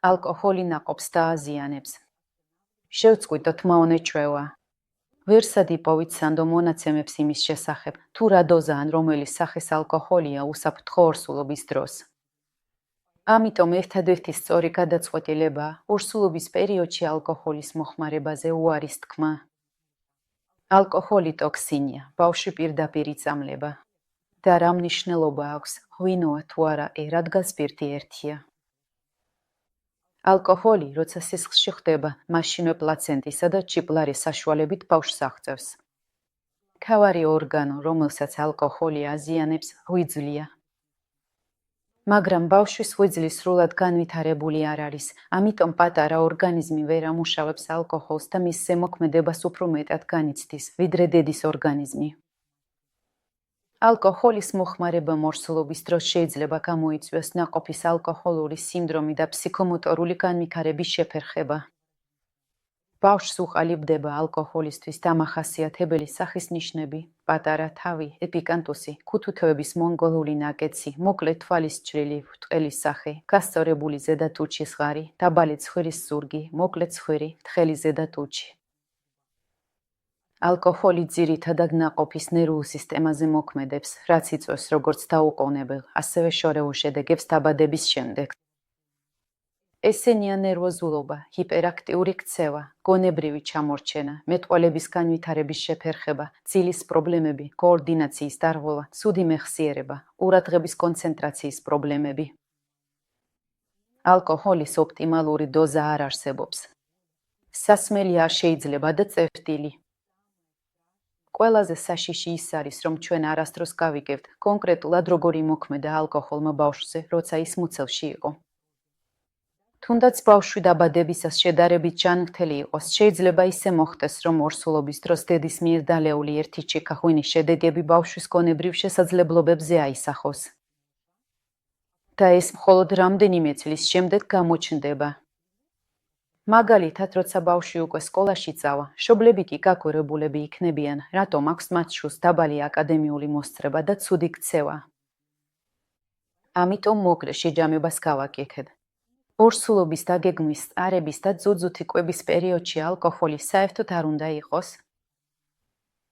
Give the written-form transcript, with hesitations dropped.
ალკოჰოლი ნაყოფს დააზიანებს. შევწყვიტოთ მაონეჩვევა. ვერსად იპოვით სანდო მონაცემებს იმის შესახებ, თუ რა დოზა ან რომელი სახის ალკოჰოლია უსაფრთხო ორსულობის დროს. ამიტომ ერთადერთი სწორი გადაწყვეტილებაა ორსულობის პერიოდში ალკოჰოლის მოხმარებაზე უარის თქმა. ალკოჰოლი ტოქსინია, ბავშვი პირდაპირ იწამლება. და რა მნიშვნელობა აქვს, ღვინოა თუ არა რადგან სპირტი ერთია. ალკოჰოლი, როცა სისხლში ხდება, მაშინვე პლაცენტისა და ჭიპლარის საშუალებით ბავშვს აღწევს. მთავარი ორგანო, რომელსაც ალკოჰოლი აზიანებს, ღვიძლია. მაგრამ ბავშვის ღვიძლი სრულად განვითარებული არ არის, ამიტომ პატარა ორგანიზმი ვერ ამუშავებს ალკოჰოლს და მის ზემოქმედებას უფრო მეტად განიცდის, ვიდრე დედის ორგანიზმი. ალკოჰოლის მოხმარება ორსულობის დროს შეიძლება გამოიწვიოს ნაყოფის ალკოჰოლური სინდრომი და ფსიქომოტორული განვითარების შეფერხება. ბავშვს უყალიბდება ალკოჰოლისთვის დამახასიათებელი სახის ნიშნები, პატარა თავი, ეპიკანტუსი, ქუთუთოების მონგოლური ნაკეცი, მოკლე თვალის ჩრილი, ბრტყელი სახე, გასწორებული ზედათუჩის ზღარი, დაბალი ცხვირის ზურგი, მოკლე ცხვირი, თხელი ზედათუჩი. ალკოჰოლი ძირითადად ნაყოფის ნერვულ სისტემაზე მოქმედებს, რაც იწვევს როგორც დაუყოვნებელ, ასევე შორეულ შედეგებს დაბადების შემდეგ. ესენია ნერვოზულობა, ჰიპერაქტიული ქცევა, გონებრივი ჩამორჩენა, მეტყველების განვითარების შეფერხება, ძილის პრობლემები, კოორდინაციის დარღვევა, ცუდი მეხსიერება, ყურადღების კონცენტრაციის პრობლემები. ალკოჰოლის ოპტიმალური დოზა არ არსებობს. სასმელი არ შეიძლება და წერტილი. ყველაზე საშიში ის არის, რომ ჩვენ არასდროს გავიგებთ, კონკრეტულად როგორი მოქმედა ალკოჰოლმა ბავშვზე, როცა ის მუცელში იყო. თუნდაც ბავშვი დაბადებისას შედარებით ჯანმრთელი იყოს, შეიძლება ისე მოხდეს, რომ ორსულობის დროს დედის მიერ დალეული ერთი ჩიქა ღვინის შედეგები ბავშვის გონებრივ შესაძლებლობებზე აისახოს. და ეს მხოლოდ რამდენიმე წლის შემდეგ გამოჩნდება. მაგალითად, როცა ბავშვი უკვე სკოლაში წავა, მშობლებითი გაკვირვებულები იქნებიან, რატომ აქვს მათ შვილს დაბალი აკადემიური მოსწრება და ცუდი ქცევა. ამიტომ მოკლე შეჯამებას გავაკეთებ. ორსულობის დაგეგმვის, წარების და ძუძუთი კვების პერიოდში ალკოჰოლი საერთოდ არ უნდა იყოს.